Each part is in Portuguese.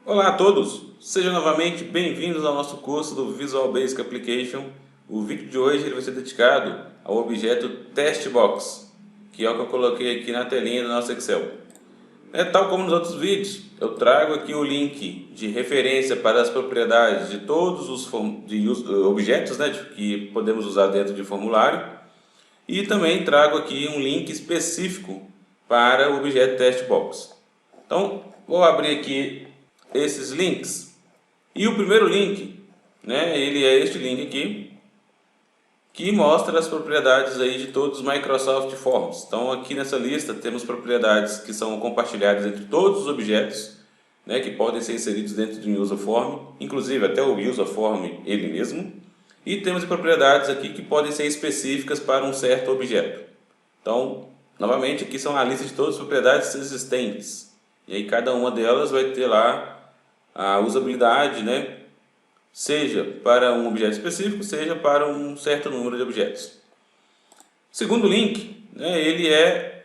Olá a todos, sejam novamente bem-vindos ao nosso curso do Visual Basic Application. O vídeo de hoje ele vai ser dedicado ao objeto TestBox, que é o que eu coloquei aqui na telinha do nosso Excel. Tal como nos outros vídeos, eu trago aqui o link de referência para as propriedades de todos os objetos, que podemos usar dentro de formulário, e também trago aqui um link específico para o objeto TestBox. Então, vou abrir aqui esses links. E o primeiro link, ele é este link aqui, que mostra as propriedades aí de todos os Microsoft Forms. Então aqui nessa lista temos propriedades que são compartilhadas entre todos os objetos, que podem ser inseridos dentro de um user form, inclusive até o user form ele mesmo. E temos propriedades aqui que podem ser específicas para um certo objeto. Então, novamente, aqui são a lista de todas as propriedades existentes. E aí cada uma delas vai ter lá a usabilidade, seja para um objeto específico, seja para um certo número de objetos. O segundo link, ele é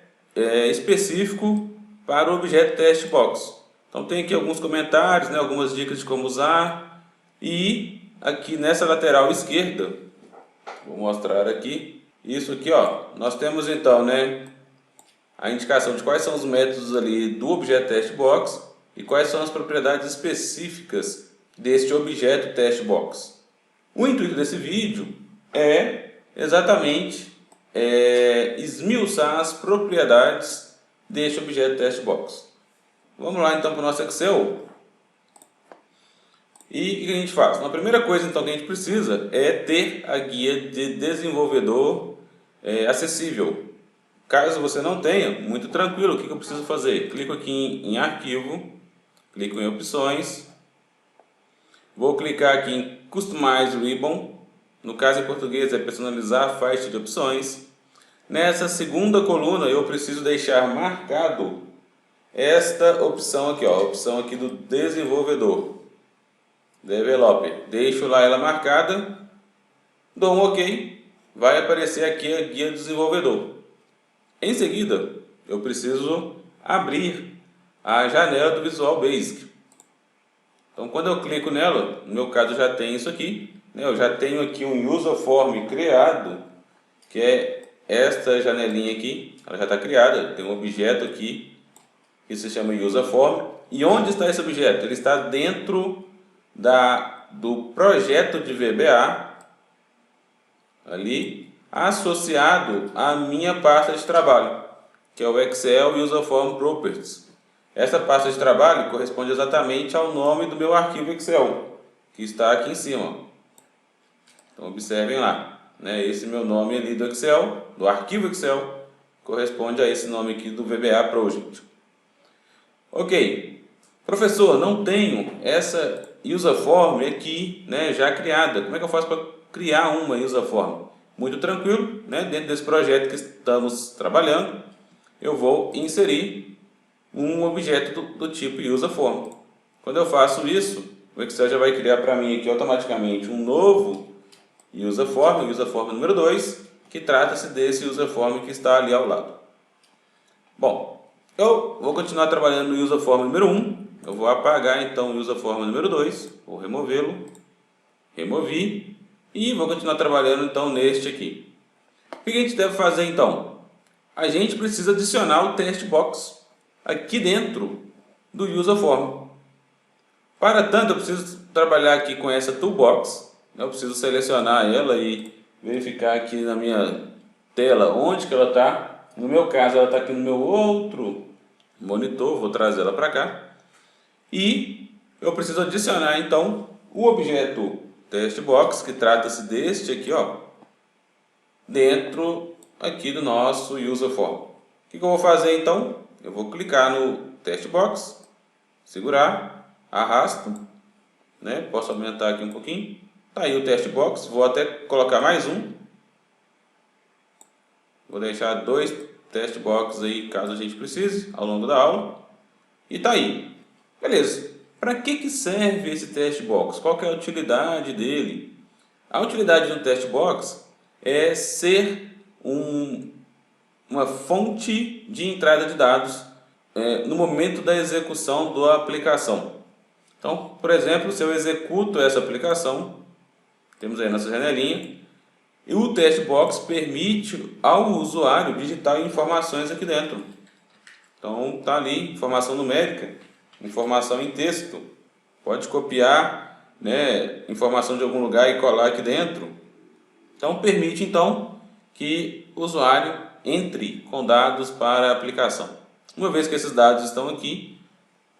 específico para o objeto TestBox. Então tem aqui alguns comentários, algumas dicas de como usar. E aqui nessa lateral esquerda, vou mostrar aqui, isso aqui, nós temos então, a indicação de quais são os métodos ali do objeto TestBox e quais são as propriedades específicas deste objeto TestBox. O intuito desse vídeo é exatamente esmiuçar as propriedades deste objeto TestBox. Vamos lá então para o nosso Excel. E o que a gente faz? A primeira coisa então que a gente precisa é ter a guia de desenvolvedor acessível. Caso você não tenha, muito tranquilo, o que eu preciso fazer? Clico aqui em Arquivo, clico em Opções, vou clicar aqui em Customize Ribbon, no caso em português é personalizar a faixa de opções. Nessa segunda coluna eu preciso deixar marcado esta opção aqui, a opção aqui do desenvolvedor, Developer. Deixo lá ela marcada, dou um OK, vai aparecer aqui a guia do desenvolvedor. Em seguida, eu preciso abrir a janela do Visual Basic. Então, quando eu clico nela, no meu caso já tem isso aqui, eu já tenho aqui um User Form criado, que é esta janelinha aqui, ela já está criada, tem um objeto aqui que se chama User Form. E onde está esse objeto? Ele está dentro do projeto de VBA, ali, associado à minha pasta de trabalho, que é o Excel User Form Properties. Essa pasta de trabalho corresponde exatamente ao nome do meu arquivo Excel, que está aqui em cima. Então observem lá, esse meu nome ali do Excel, do arquivo Excel, corresponde a esse nome aqui do VBA Project. Ok, professor, não tenho essa User Form aqui, já criada. Como é que eu faço para criar uma User Form? Muito tranquilo, dentro desse projeto que estamos trabalhando, eu vou inserir um objeto do tipo User Form. Quando eu faço isso, o Excel já vai criar para mim aqui automaticamente um novo User Form, User Form número 2, que trata-se desse User Form que está ali ao lado. Bom, eu vou continuar trabalhando no User Form número 1, eu vou apagar então o User Form número 2, vou removê-lo, removi, e vou continuar trabalhando então neste aqui. O que a gente deve fazer então? A gente precisa adicionar o TestBox aqui dentro do User Form. Para tanto, eu preciso trabalhar aqui com essa Toolbox. Eu preciso selecionar ela e verificar aqui na minha tela onde que ela está. No meu caso, ela está aqui no meu outro monitor. Vou trazer ela para cá. E eu preciso adicionar então o objeto TestBox, que trata-se deste aqui, dentro aqui do nosso User Form. O que eu vou fazer então? Eu vou clicar no TestBox, segurar, arrasto, posso aumentar aqui um pouquinho. Está aí o TestBox, vou até colocar mais um. Vou deixar 2 TestBox aí, caso a gente precise, ao longo da aula. E está aí. Beleza. Para que serve esse TestBox? Qual que é a utilidade dele? A utilidade do TestBox é ser uma fonte de entrada de dados no momento da execução da aplicação. Então, por exemplo, se eu executo essa aplicação, temos aí nossa janelinha, e o test box permite ao usuário digitar informações aqui dentro. Então, está ali, informação numérica, informação em texto. Pode copiar, né, informação de algum lugar e colar aqui dentro. Então, permite então que o usuário entre com dados para a aplicação. Uma vez que esses dados estão aqui,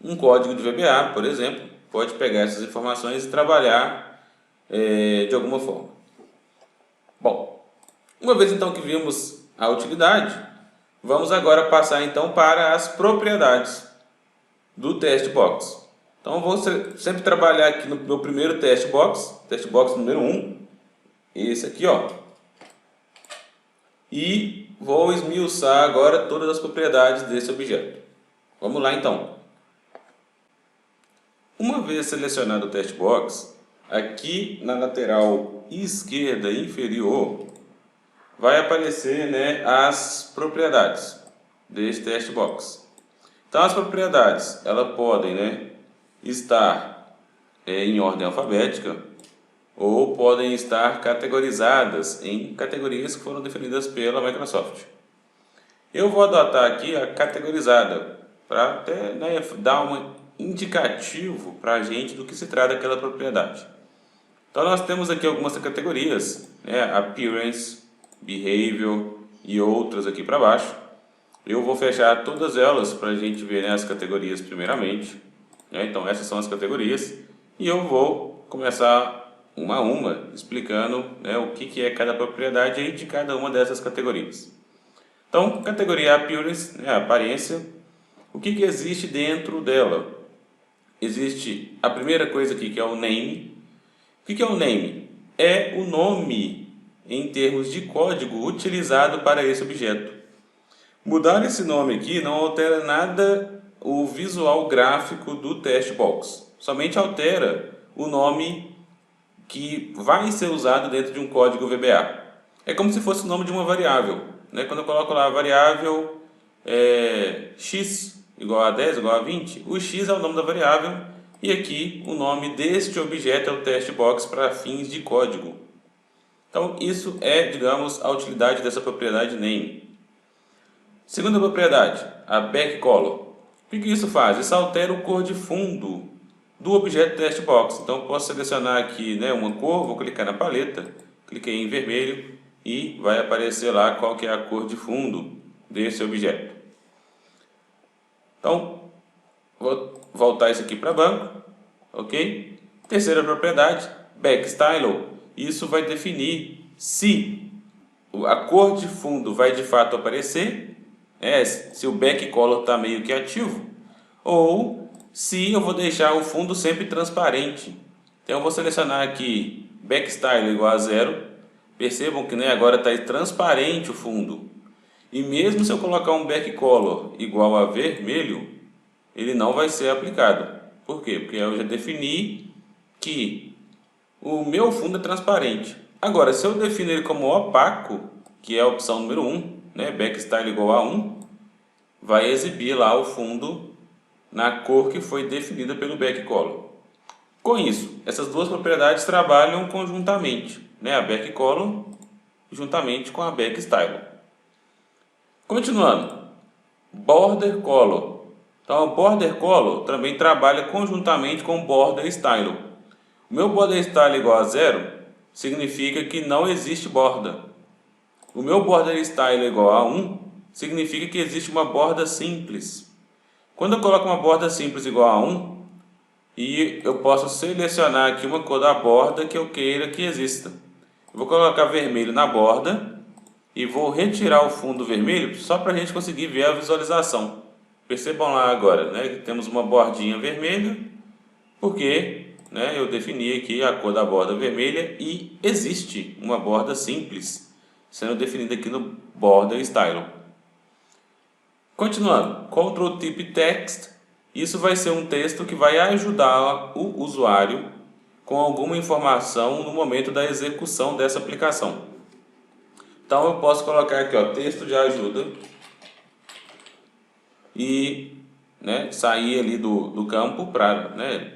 um código de VBA, por exemplo, pode pegar essas informações e trabalhar de alguma forma. Bom, uma vez então que vimos a utilidade, vamos agora passar então para as propriedades do test box. Então, eu vou sempre trabalhar aqui no meu primeiro test box número 1, esse aqui, ó. E vou esmiuçar agora todas as propriedades desse objeto. Vamos lá então. Uma vez selecionado o test box, aqui na lateral esquerda inferior vai aparecer, né, as propriedades desse test box. Então as propriedades, elas podem, né, estar em ordem alfabética ou podem estar categorizadas em categorias que foram definidas pela Microsoft. Eu vou adotar aqui a categorizada para até, né, dar um indicativo para a gente do que se trata aquela propriedade. Então nós temos aqui algumas categorias, né, Appearance, Behavior e outras aqui para baixo. Eu vou fechar todas elas para a gente ver, né, as categorias primeiramente. Então essas são as categorias e eu vou começar uma a uma explicando, né, o que é cada propriedade aí de cada uma dessas categorias. Então, categoria Appearance, né, aparência. O que existe dentro dela? Existe a primeira coisa aqui que é o name. O que é o name? É o nome em termos de código utilizado para esse objeto. Mudar esse nome aqui não altera nada o visual gráfico do test box. Somente altera o nome que vai ser usado dentro de um código VBA. É como se fosse o nome de uma variável, né? Quando eu coloco lá a variável x igual a 10, igual a 20, o x é o nome da variável e aqui o nome deste objeto é o test box para fins de código. Então isso é, digamos, a utilidade dessa propriedade name. Segunda propriedade, a backcolor. O que isso faz? Isso altera o cor de fundo do objeto test box. Então eu posso selecionar aqui, né, uma cor, vou clicar na paleta, cliquei em vermelho e vai aparecer lá qual que é a cor de fundo desse objeto. Então, vou voltar isso aqui para banco, ok? Terceira propriedade, backstyle. Isso vai definir se a cor de fundo vai de fato aparecer, se o backcolor está meio que ativo, ou se eu vou deixar o fundo sempre transparente. Então eu vou selecionar aqui backstyle igual a 0. Percebam que, né, agora está transparente o fundo. E mesmo se eu colocar um backcolor igual a vermelho, ele não vai ser aplicado. Por quê? Porque eu já defini que o meu fundo é transparente. Agora, se eu defino ele como opaco, que é a opção número 1, né, backstyle igual a 1, vai exibir lá o fundo na cor que foi definida pelo backcolor. Com isso, essas duas propriedades trabalham conjuntamente, né, a backcolor juntamente com a backstyle. Continuando, border color. Então, o border color também trabalha conjuntamente com o border style. O meu border style igual a 0 significa que não existe borda. O meu border style igual a 1 significa que existe uma borda simples. Quando eu coloco uma borda simples igual a 1, e eu posso selecionar aqui uma cor da borda que eu queira que exista. Eu vou colocar vermelho na borda e vou retirar o fundo vermelho só para a gente conseguir ver a visualização. Percebam lá agora, né, que temos uma bordinha vermelha, porque, né, eu defini aqui a cor da borda vermelha e existe uma borda simples sendo definida aqui no border style. Continuando, control type text, isso vai ser um texto que vai ajudar o usuário com alguma informação no momento da execução dessa aplicação. Então eu posso colocar aqui, ó, texto de ajuda e, né, sair ali do campo para, né,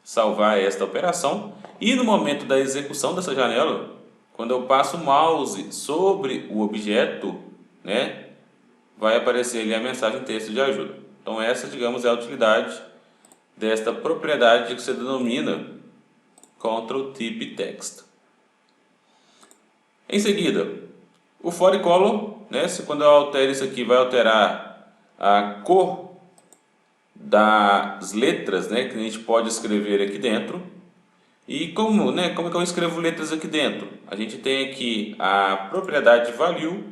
salvar esta operação. E no momento da execução dessa janela, quando eu passo o mouse sobre o objeto, né, vai aparecer ali a mensagem texto de ajuda. Então essa, digamos, é a utilidade desta propriedade que se denomina Control Type Text. Em seguida, o For Color, né, quando eu altero isso aqui, vai alterar a cor das letras, né, que a gente pode escrever aqui dentro. E como é que eu escrevo letras aqui dentro? A gente tem aqui a propriedade value,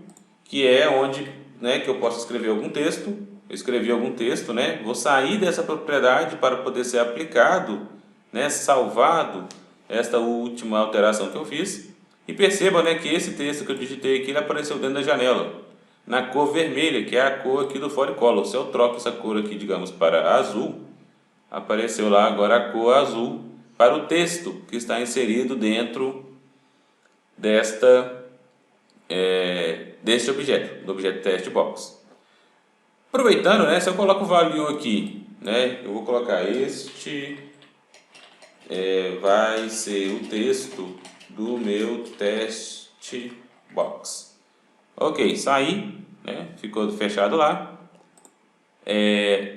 que é onde, né, que eu posso escrever algum texto. Eu escrevi algum texto, né, vou sair dessa propriedade para poder ser aplicado, né, salvado esta última alteração que eu fiz. E perceba, né, que esse texto que eu digitei aqui, ele apareceu dentro da janela, na cor vermelha, que é a cor aqui do For Color. Se eu troco essa cor aqui, digamos, para azul, apareceu lá agora a cor azul para o texto que está inserido dentro deste objeto, do objeto TestBox. Aproveitando, né, se eu coloco o value aqui, né, eu vou colocar este vai ser o texto do meu TestBox. Ok, saí, né, ficou fechado lá.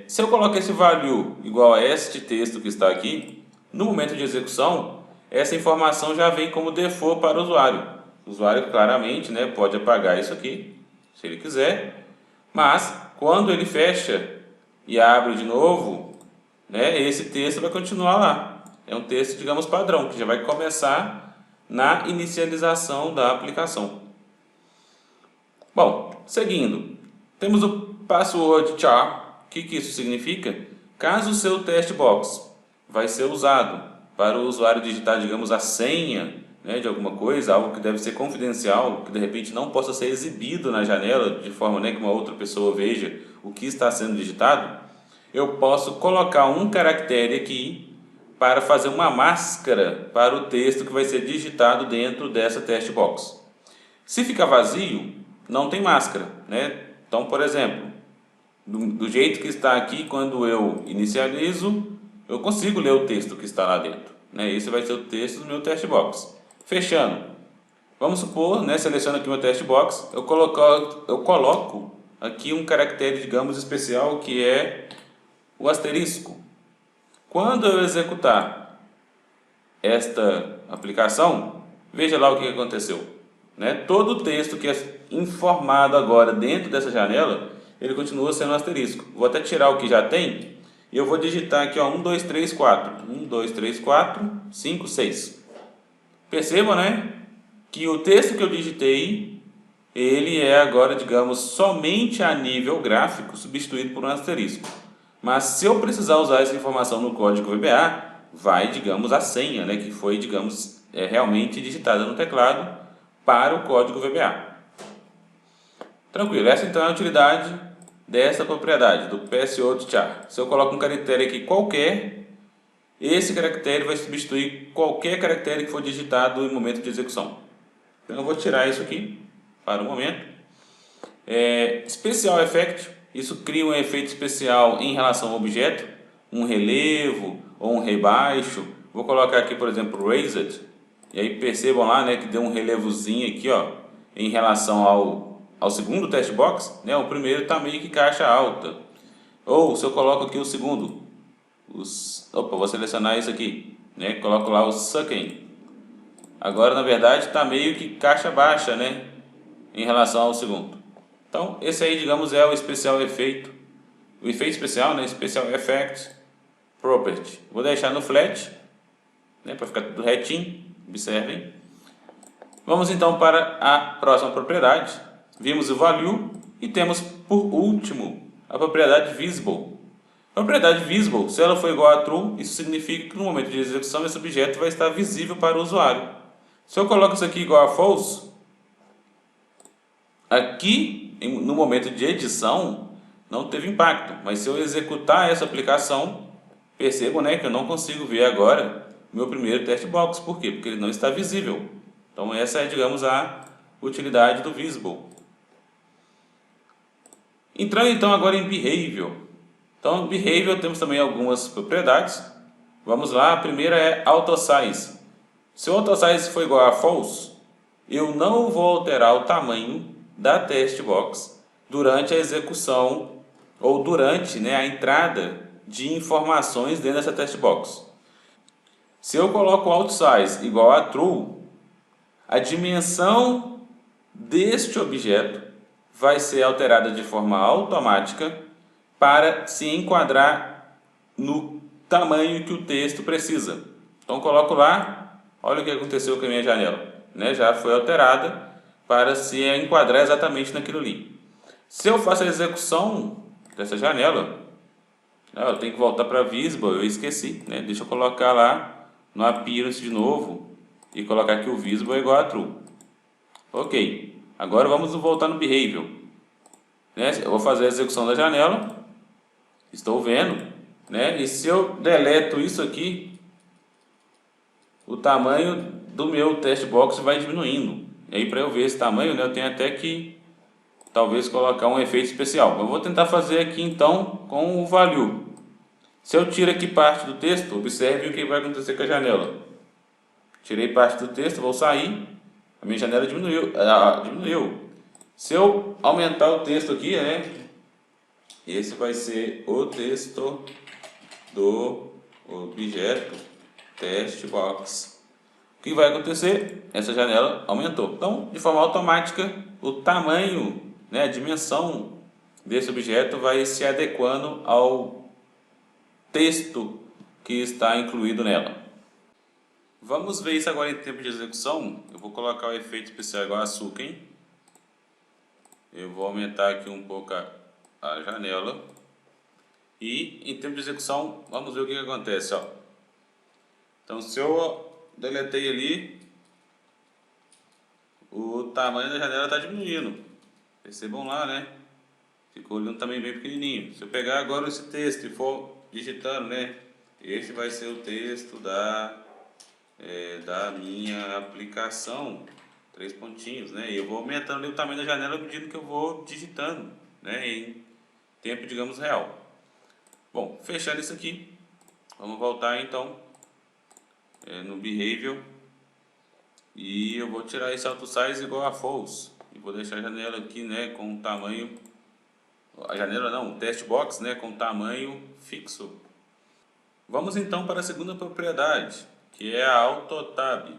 Se eu colocar esse value igual a este texto que está aqui, no momento de execução, essa informação já vem como default para o usuário. O usuário claramente, né, pode apagar isso aqui, se ele quiser, mas quando ele fecha e abre de novo, né, esse texto vai continuar lá. É um texto, digamos, padrão, que já vai começar na inicialização da aplicação. Bom, seguindo, temos o password char. O que isso significa? Caso o seu TestBox vai ser usado para o usuário digitar, digamos, a senha, né, de alguma coisa, algo que deve ser confidencial, que de repente não possa ser exibido na janela, de forma, né, que uma outra pessoa veja o que está sendo digitado, eu posso colocar um caractere aqui para fazer uma máscara para o texto que vai ser digitado dentro dessa TestBox. Se ficar vazio, não tem máscara, né? Então, por exemplo, do jeito que está aqui, quando eu inicializo, eu consigo ler o texto que está lá dentro, né? Esse vai ser o texto do meu TestBox. Fechando, vamos supor, né, seleciono aqui meu TestBox, eu coloco aqui um caractere, digamos, especial, que é o asterisco. Quando eu executar esta aplicação, veja lá o que aconteceu, né? Todo o texto que é informado agora dentro dessa janela, ele continua sendo um asterisco. Vou até tirar o que já tem e eu vou digitar aqui, ó, 1, 2, 3, 4. 1, 2, 3, 4, 5, 6. Percebam, né, que o texto que eu digitei, ele é agora, digamos, somente a nível gráfico, substituído por um asterisco. Mas se eu precisar usar essa informação no código VBA, vai, digamos, a senha, né, que foi, digamos, realmente digitada no teclado para o código VBA. Tranquilo, essa então é a utilidade dessa propriedade, do password-char. Se eu coloco um caractere aqui qualquer, esse caractere vai substituir qualquer caractere que for digitado no momento de execução. Então eu vou tirar isso aqui para o momento. Special Effect, isso cria um efeito especial em relação ao objeto, um relevo ou um rebaixo. Vou colocar aqui, por exemplo, Raised, e aí percebam lá, né, que deu um relevozinho aqui, ó, em relação ao segundo TestBox, né, o primeiro está meio que caixa alta. Ou se eu coloco aqui o segundo, vou selecionar isso aqui, né, coloco lá o Sucking. Agora, na verdade, está meio que caixa baixa, né, em relação ao segundo. Então, esse aí, digamos, é o especial efeito. O efeito especial, né, Special Effect Property. Vou deixar no flat, né, para ficar tudo retinho. Observem. Vamos então para a próxima propriedade. Vimos o value e temos por último a propriedade visible. A propriedade visible, se ela for igual a true, isso significa que no momento de execução esse objeto vai estar visível para o usuário. Se eu coloco isso aqui igual a false, aqui no momento de edição não teve impacto, mas se eu executar essa aplicação, percebam, né, que eu não consigo ver agora meu primeiro TestBox. Por quê? Porque ele não está visível. Então essa é, digamos, a utilidade do visible. Entrando então agora em behavior. Então, behavior temos também algumas propriedades. Vamos lá, a primeira é AutoSize. Se o AutoSize for igual a false, eu não vou alterar o tamanho da test box durante a execução ou durante, né, a entrada de informações dentro dessa test box. Se eu coloco o AutoSize igual a true, a dimensão deste objeto vai ser alterada de forma automática para se enquadrar no tamanho que o texto precisa. Então coloco lá, olha o que aconteceu com a minha janela, né? Já foi alterada para se enquadrar exatamente naquilo ali. Se eu faço a execução dessa janela, eu tenho que voltar para Visible, eu esqueci, né? Deixa eu colocar lá no Appearance de novo e colocar aqui o Visible é igual a True. Ok, agora vamos voltar no Behavior, né? Eu vou fazer a execução da janela, estou vendo, né? E se eu deleto isso aqui, o tamanho do meu test box vai diminuindo. E aí, para eu ver esse tamanho, né, eu tenho até que talvez colocar um efeito especial. Eu vou tentar fazer aqui então com o value. Se eu tiro aqui parte do texto, observe o que vai acontecer com a janela. Tirei parte do texto, vou sair, a minha janela diminuiu. Se eu aumentar o texto aqui, né, esse vai ser o texto do objeto test box. O que vai acontecer? Essa janela aumentou. Então, de forma automática, o tamanho, né, a dimensão desse objeto vai se adequando ao texto que está incluído nela. Vamos ver isso agora em tempo de execução. Eu vou colocar o efeito especial igual a açúcar, hein? Eu vou aumentar aqui um pouco a janela. E em tempo de execução, vamos ver o que acontece, ó. Então, se eu deletei ali, o tamanho da janela está diminuindo. Percebam lá, né? Ficou ali um tamanho bem pequenininho. Se eu pegar agora esse texto e for digitando, né? Este vai ser o texto da minha aplicação. 3 pontinhos, né? E eu vou aumentando ali o tamanho da janela à medida que eu vou digitando, né? Em tempo, digamos, real. Bom, fechando isso aqui, vamos voltar então no Behavior. E eu vou tirar esse AutoSize igual a false. E vou deixar a janela aqui, né, com o tamanho... A janela não, o test box, né, com tamanho fixo. Vamos então para a segunda propriedade, que é a AutoTab.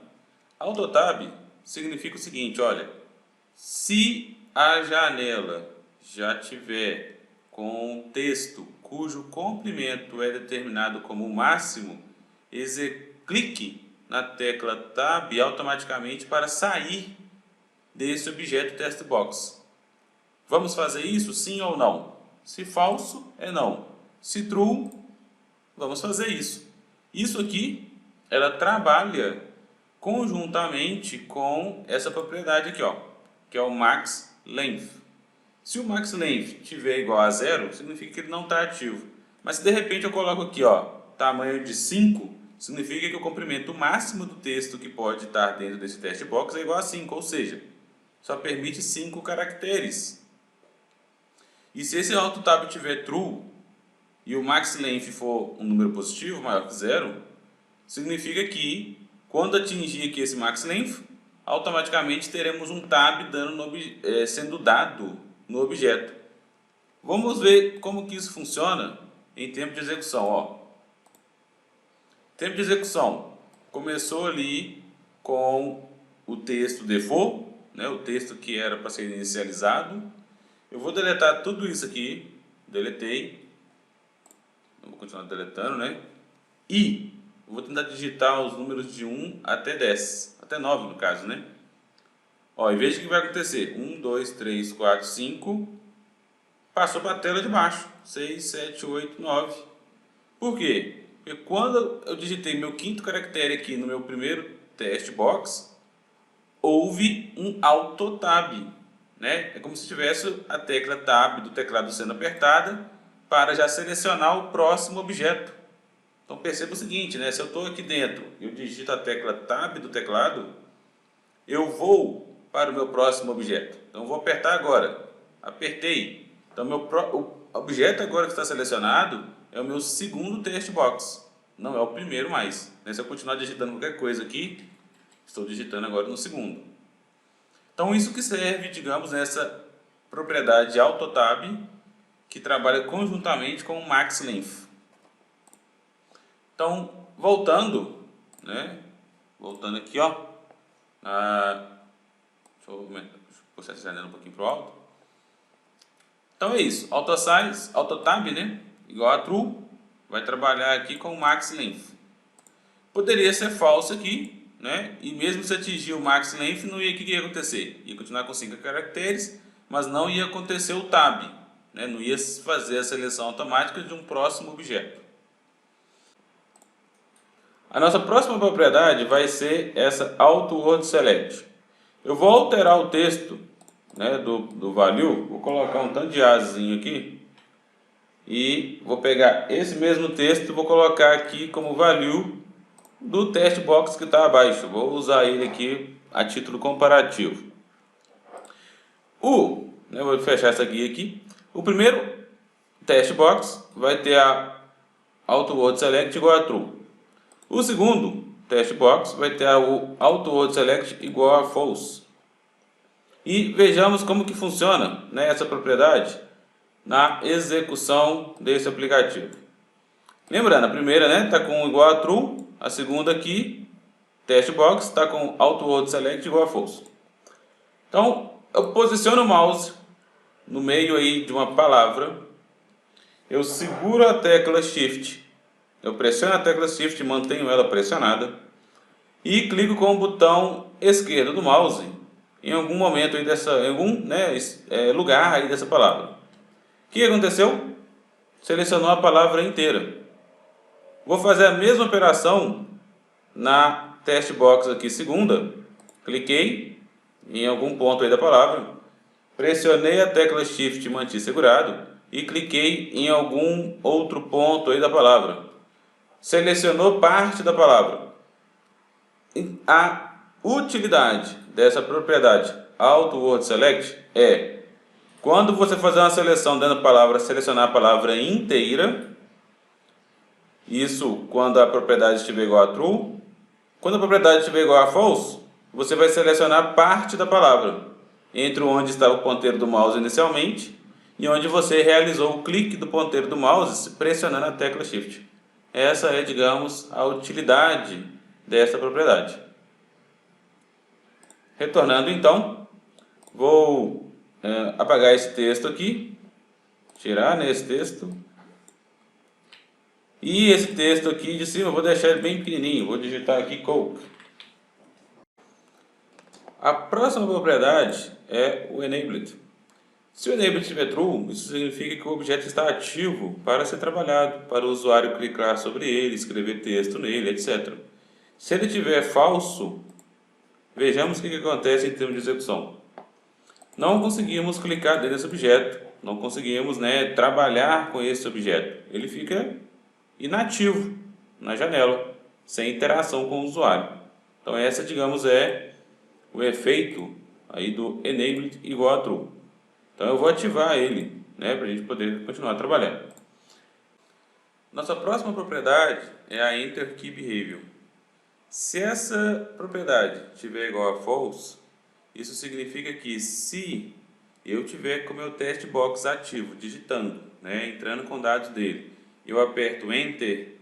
AutoTab significa o seguinte, olha, se a janela já tiver com um texto cujo comprimento é determinado como máximo, clique na tecla Tab automaticamente para sair desse objeto TestBox. Vamos fazer isso sim ou não? Se falso, é não. Se true, vamos fazer isso. Isso aqui, ela trabalha conjuntamente com essa propriedade aqui, ó, que é o max length. Se o max length tiver igual a 0, significa que ele não está ativo. Mas se de repente eu coloco aqui, ó, tamanho de 5, significa que o comprimento máximo do texto que pode estar dentro desse test box é igual a 5, ou seja, só permite 5 caracteres. E se esse AutoTab tiver true e o max length for um número positivo, maior que 0, significa que quando atingir aqui esse max length, automaticamente teremos um tab sendo dado no objeto. Vamos ver como que isso funciona em tempo de execução. Ó. Tempo de execução começou ali com o texto default, né, o texto que era para ser inicializado. Eu vou deletar tudo isso aqui, deletei, eu vou continuar deletando, né? E eu vou tentar digitar os números de 1 até 10, até 9 no caso, né? Ó, e veja o que vai acontecer. 1, 2, 3, 4, 5, passou para a tela de baixo. 6, 7, 8, 9. Por quê? Porque quando eu digitei meu quinto caractere aqui no meu primeiro test box, houve um AutoTab, né? É como se tivesse a tecla Tab do teclado sendo apertada para já selecionar o próximo objeto. Então perceba o seguinte, né? Se eu estou aqui dentro e eu digito a tecla Tab do teclado, eu vou para o meu próximo objeto. Então eu vou apertar agora. Apertei. Então o objeto agora que está selecionado é o meu segundo test box. não é o primeiro mais, né? Se eu continuar digitando qualquer coisa aqui, estou digitando agora no segundo. Então isso que serve, digamos, nessa propriedade AutoTab, que trabalha conjuntamente com o MaxLength. Então, voltando, né? Voltando aqui, ó. Deixa eu puxar essa janela um pouquinho para o alto. Então é isso. AutoSize, AutoTab, né? Igual a True, vai trabalhar aqui com o MaxLength. Poderia ser falso aqui, né? E mesmo se atingir o MaxLength, não ia, o que ia acontecer? Ia continuar com 5 caracteres, mas não ia acontecer o Tab, né? Não ia fazer a seleção automática de um próximo objeto. A nossa próxima propriedade vai ser essa AutoWordSelect. Eu vou alterar o texto, né, do value, vou colocar um tanto de asinho aqui e vou pegar esse mesmo texto e vou colocar aqui como value do test box que está abaixo. Vou usar ele aqui a título comparativo. Vou fechar essa guia aqui. O primeiro test box vai ter a AutoWordSelect igual a true. O segundo test box vai ter o AutoWordSelect igual a false. E vejamos como que funciona, né, essa propriedade na execução desse aplicativo. Lembrando, a primeira, né, está com igual a true, a segunda aqui, test box, está com AutoWordSelect igual a false. Então, eu posiciono o mouse no meio aí de uma palavra, eu seguro a tecla Shift, eu pressiono a tecla Shift e mantenho ela pressionada, e clico com o botão esquerdo do mouse em algum momento aí em algum, né, lugar aí dessa palavra. O que aconteceu? Selecionou a palavra inteira. Vou fazer a mesma operação na test box aqui segunda. Cliquei em algum ponto aí da palavra, pressionei a tecla Shift e mantive segurado e cliquei em algum outro ponto aí da palavra. Selecionou parte da palavra. A utilidade dessa propriedade AutoWordSelect é quando você fazer uma seleção dentro da palavra, selecionar a palavra inteira. Isso quando a propriedade estiver igual a true. Quando a propriedade estiver igual a false, você vai selecionar parte da palavra entre onde estava o ponteiro do mouse inicialmente e onde você realizou o clique do ponteiro do mouse pressionando a tecla Shift. Essa é, digamos, a utilidade dessa propriedade. Retornando então, vou apagar esse texto aqui, tirar esse texto. E esse texto aqui de cima eu vou deixar ele bem pequenininho, vou digitar aqui Coke. A próxima propriedade é o Enabled. Se o Enabled estiver true, isso significa que o objeto está ativo para ser trabalhado, para o usuário clicar sobre ele, escrever texto nele, etc. Se ele estiver falso, vejamos o que acontece em termos de execução. Não conseguimos clicar dentro desse objeto, não conseguimos, né, trabalhar com esse objeto. Ele fica inativo na janela, sem interação com o usuário. Então essa, digamos, é o efeito aí do Enabled igual a True. Então eu vou ativar ele, né, para a gente poder continuar trabalhando. Nossa próxima propriedade é a Enter Key Behavior. Se essa propriedade tiver igual a False, isso significa que se eu tiver com o meu test box ativo, digitando, né, entrando com dados dele, eu aperto Enter,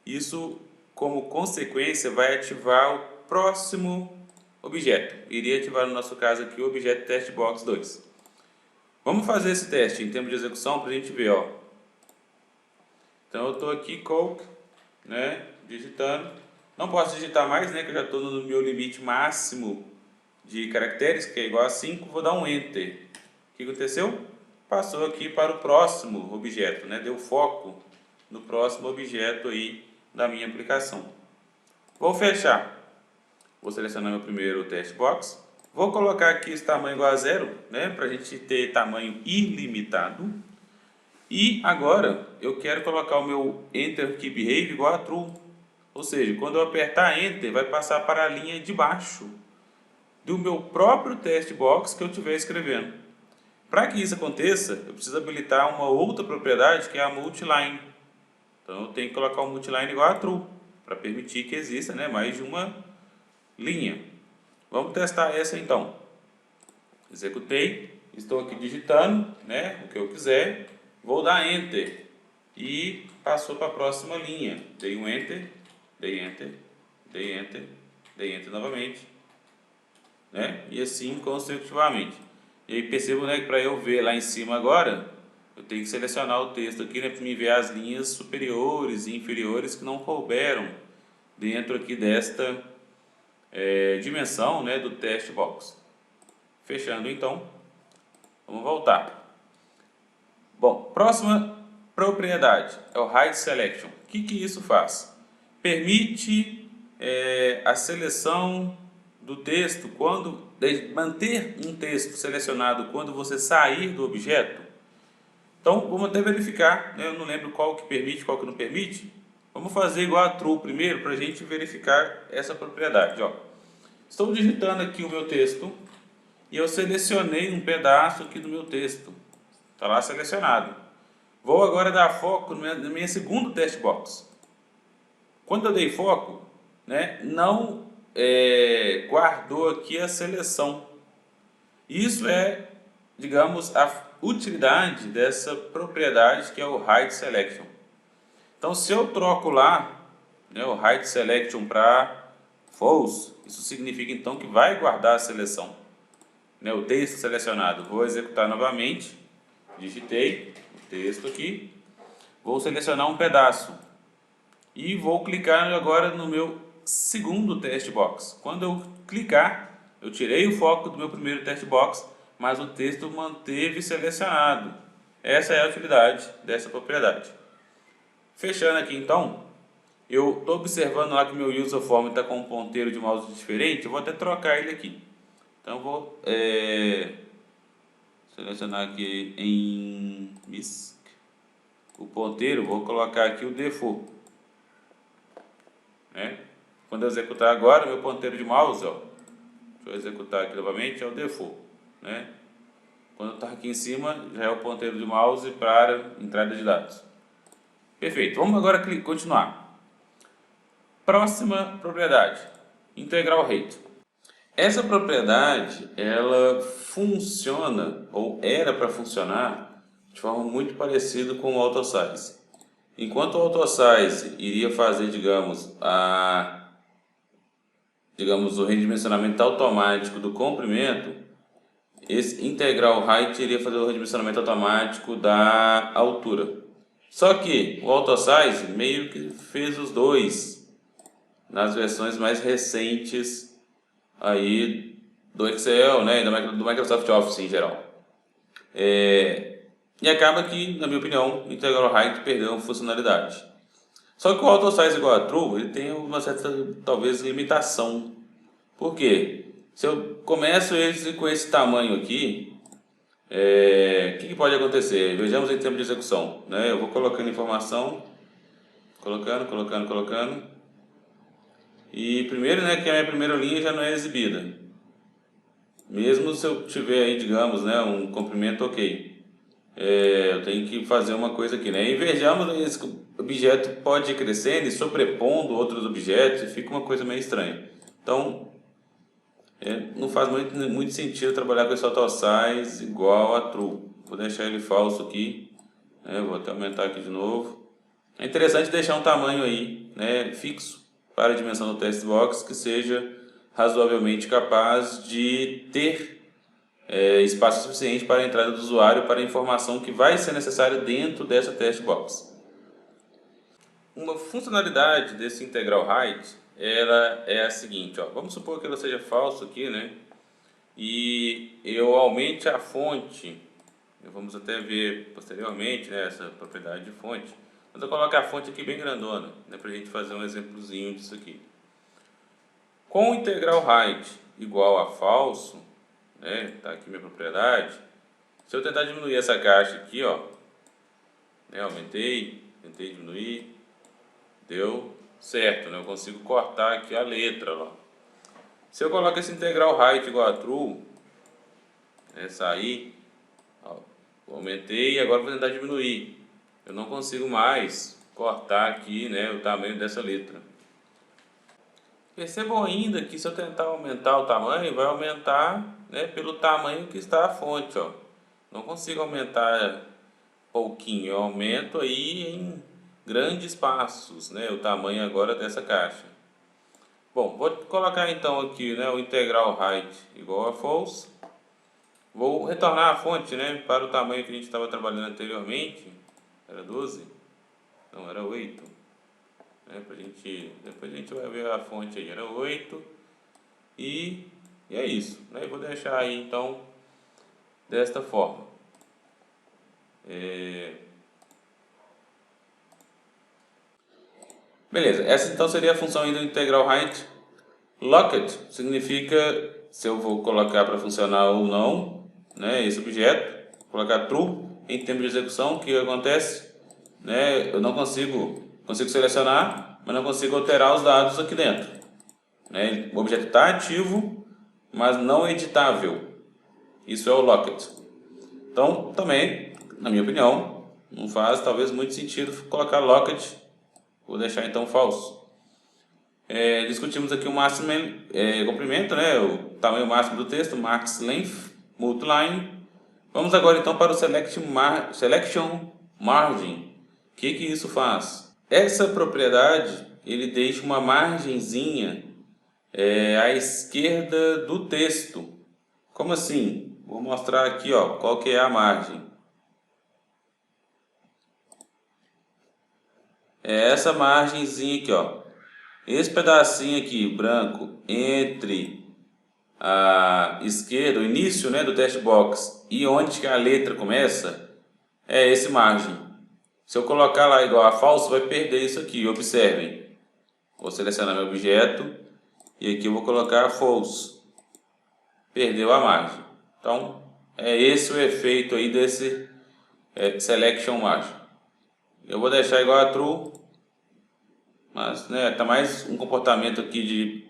isso como consequência vai ativar o próximo objeto. Iria ativar no nosso caso aqui o objeto testbox 2. Vamos fazer esse teste em termos de execução para a gente ver, ó. Então eu estou aqui Coke, né, digitando. Não posso digitar mais, né, que eu já estou no meu limite máximo de caracteres, que é igual a 5. Vou dar um Enter. O que aconteceu? Passou aqui para o próximo objeto, né, deu foco no próximo objeto aí da minha aplicação. Vou fechar. Vou selecionar meu primeiro test box. Vou colocar aqui esse tamanho igual a 0, né, para a gente ter tamanho ilimitado. E agora eu quero colocar o meu Enter Key Behavior igual a True. Ou seja, quando eu apertar Enter, vai passar para a linha de baixo do meu próprio test box que eu estiver escrevendo. Para que isso aconteça, eu preciso habilitar uma outra propriedade que é a Multiline. Então eu tenho que colocar o multiline igual a true, para permitir que exista, né, mais de uma linha. Vamos testar essa então. Executei, estou aqui digitando, né, o que eu quiser, vou dar Enter e passou para a próxima linha. Dei um Enter, dei Enter, dei Enter, dei Enter novamente, né, e assim consecutivamente. E aí percebo, né, que para eu ver lá em cima agora, eu tenho que selecionar o texto aqui, né, para me ver as linhas superiores e inferiores que não couberam dentro aqui desta dimensão, né, do text box. Fechando então, vamos voltar. Bom, próxima propriedade é o Hide Selection. O que isso faz? Permite a seleção do texto quando manter um texto selecionado quando você sair do objeto. Então vamos até verificar, né? Eu não lembro qual que permite, qual que não permite. Vamos fazer igual a true primeiro para a gente verificar essa propriedade. Ó. Estou digitando aqui o meu texto e eu selecionei um pedaço aqui do meu texto. Está lá selecionado. Vou agora dar foco na minha segunda text box. Quando eu dei foco, né, não guardou aqui a seleção. Isso é, digamos, a utilidade dessa propriedade que é o Hide Selection. Então, se eu troco lá, né, o Hide Selection para False, isso significa então que vai guardar a seleção, né, o texto selecionado. Vou executar novamente, digitei o texto aqui, vou selecionar um pedaço e vou clicar agora no meu segundo text box. Quando eu clicar, eu tirei o foco do meu primeiro text box, mas o texto manteve selecionado. Essa é a utilidade dessa propriedade. Fechando aqui então, eu estou observando lá que meu userform está com um ponteiro de mouse diferente, eu vou até trocar ele aqui. Então eu vou selecionar aqui em MISC o ponteiro, vou colocar aqui o default. Né? Quando eu executar agora, meu ponteiro de mouse, ó, deixa eu executar aqui novamente, é o default. Né? Quando está aqui em cima, já é o ponteiro de mouse para entrada de dados. Perfeito, vamos agora continuar. Próxima propriedade, Integral Rate. Essa propriedade, ela funciona, ou era para funcionar, de forma muito parecida com o AutoSize. Enquanto o AutoSize iria fazer, digamos, o redimensionamento automático do comprimento, esse Integral Height iria fazer o redimensionamento automático da altura. Só que o AutoSize meio que fez os dois nas versões mais recentes aí do Excel, né, do Microsoft Office em geral. E acaba que, na minha opinião, o Integral Height perdeu funcionalidade. Só que o AutoSize igual a True, ele tem uma certa, talvez, limitação. Por quê? Se eu começo ele com esse tamanho aqui, o que pode acontecer? Vejamos em tempo de execução. Né? Eu vou colocando informação, colocando. E primeiro, né, que a minha primeira linha já não é exibida. Mesmo se eu tiver aí, digamos, né, um comprimento ok. Eu tenho que fazer uma coisa aqui, né? E vejamos, esse objeto pode ir crescendo e sobrepondo outros objetos e fica uma coisa meio estranha. Então, não faz muito sentido trabalhar com esse AutoSize igual a True. Vou deixar ele falso aqui, vou até aumentar aqui de novo. É interessante deixar um tamanho aí, né, fixo para a dimensão do text box que seja razoavelmente capaz de ter espaço suficiente para a entrada do usuário para a informação que vai ser necessária dentro dessa text box. Uma funcionalidade desse Integral Height ela é a seguinte, ó, vamos supor que ela seja falso aqui, né? E eu aumente a fonte, vamos até ver posteriormente, né, essa propriedade de fonte, mas eu coloco a fonte aqui bem grandona, né, para a gente fazer um exemplozinho disso aqui. Com o Integral Height igual a falso, né, tá aqui minha propriedade, se eu tentar diminuir essa caixa aqui, ó, né, aumentei, tentei diminuir, deu certo, né, eu consigo cortar aqui a letra, ó. Se eu coloco esse Integral Height igual a True, sair, ó, aumentei e agora vou tentar diminuir, eu não consigo mais cortar aqui, né, o tamanho dessa letra. Percebam ainda que se eu tentar aumentar o tamanho, vai aumentar, né, pelo tamanho que está a fonte, ó. Não consigo aumentar pouquinho, eu aumento aí em grandes passos, né, o tamanho agora dessa caixa. Bom, vou colocar então aqui, né, o integral height igual a false. Vou retornar a fonte, né, para o tamanho que a gente estava trabalhando anteriormente. Era 12? Não, era 8. Depois a gente vai ver a fonte aí. Era 8. E é isso, né? Vou deixar aí então desta forma. Beleza, essa então seria a função aí do integral height. Locked significa se eu vou colocar para funcionar ou não, né, esse objeto. Colocar true em tempo de execução, o que acontece? Né, eu não consigo selecionar, mas não consigo alterar os dados aqui dentro. Né, o objeto está ativo, mas não editável. Isso é o locked. Então, também, na minha opinião, não faz talvez muito sentido colocar locked. Vou deixar então false. Discutimos aqui o máximo comprimento, né, o tamanho máximo do texto, max length, multiline. Vamos agora então para o selection margin. O que isso faz? Essa propriedade, ele deixa uma margenzinha à esquerda do texto. Como assim? Vou mostrar aqui, ó, qual que é a margem. É essa margenzinha aqui, ó. Esse pedacinho aqui, branco, entre a esquerda, o início, né, do text box e onde que a letra começa, é esse margem. Se eu colocar lá igual a falso, vai perder isso aqui. Observem. Vou selecionar meu objeto e aqui eu vou colocar false. Perdeu a margem. Então, é esse o efeito aí desse selection margin. Eu vou deixar igual a true, mas né, tá mais um comportamento aqui de